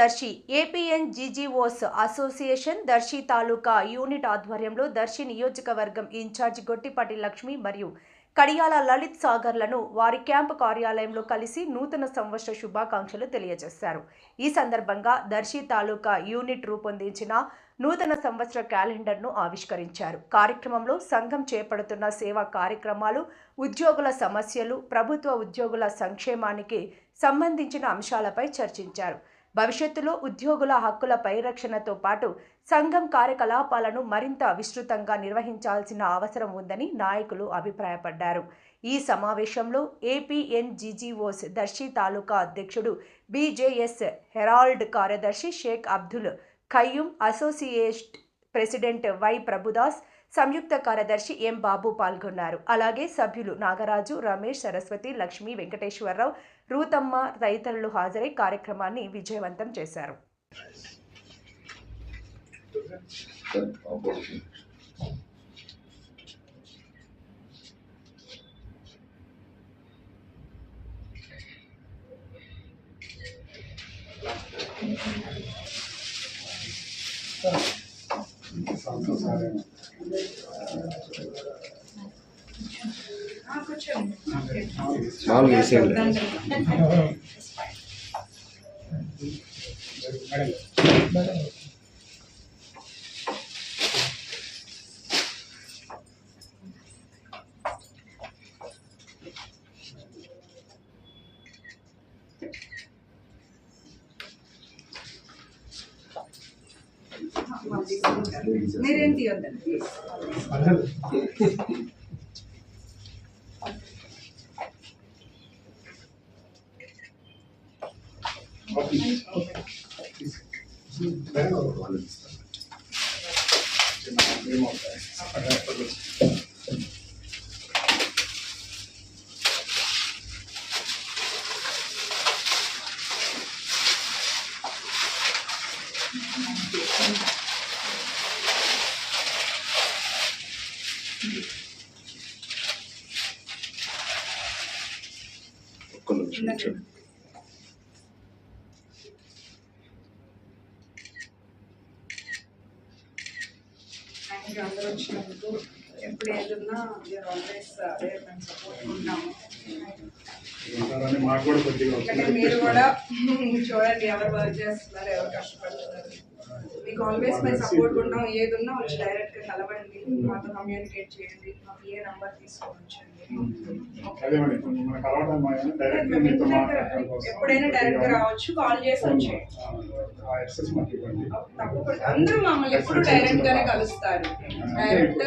Darsi ఏపీఎన్జీజీఓస్ association Darsi తాలూకా unit ఆధ్వర్యంలో దర్శి నియోజకవర్గం incharge Gottipati Lakshmi మరియు కడియాల లలిత్ సాగర్లను వారి క్యాంపు కార్యాలయంలో కలిసి నూతన సంవత్సర శుభాకాంక్షలు తెలియజేశారు. ఈ సందర్భంగా దర్శి తాలూకా యూనిట్ రూపొందించిన నూతన సంవత్సర క్యాలెండర్ను ఆవిష్కరించారు. కార్యక్రమంలో సంఘం చేపడుతున్న సేవా కార్యక్రమాలు, ఉద్యోగుల సమస్యలు, ప్రభుత్వ ఉద్యోగుల సంక్షేమానికి సంబంధించిన అంశాలపై చర్చించారు. భవిష్యత్తులో ఉద్యోగుల హక్కుల పరిరక్షణతో పాటు సంఘం కార్యకలాపాలను మరింత విస్తృతంగా నిర్వహించాల్సిన అవసరం ఉందని నాయకులు అభిప్రాయపడ్డారు. ఈ సమావేశంలో ఏపీఎన్జీజీఓస్ దర్శి తాలూకా అధ్యక్షుడు బీజేఎస్ హెరాల్డ్ కార్యదర్శి Sheikh Abdul Qayyum, associate president Y Prabhudas, సంయుక్త కార్యదర్శి ఎం బాబు పాల్గొన్నారు. అలాగే సభ్యులు నాగరాజు, రమేష్, సరస్వతి, లక్ష్మి, వెంకటేశ్వరరావు, రూతమ్మ తదితరులు హాజరై కార్యక్రమాన్ని విజయవంతం చేశారు. మీరేం తీయొద్దండి. అందరూ వచ్చినందుకు ఎప్పుడు ఏదన్నా సపోర్ట్ ఉంటాము. మీరు కూడా చూడండి, ఎవరు వర్క్ చేస్తున్నారు, ఎవరు కష్టపడుతున్నారు. మీకు ఆల్వేస్ మేము సపోర్ట్ ఉంటాం. ఏది ఉన్నా వచ్చి డైరెక్ట్గా కలవండి, మాతో కమ్యూనికేట్ చేయండి. మాకు ఏ నంబర్ తీసుకోవచ్చండి. ఎప్పుడైనా డైరెక్ట్గా రావచ్చు, కాల్ చేసి వచ్చేయండి. తప్పకుండా అందరూ మమ్మల్ని ఎప్పుడు డైరెక్ట్గానే కలుస్తారు. డైరెక్ట్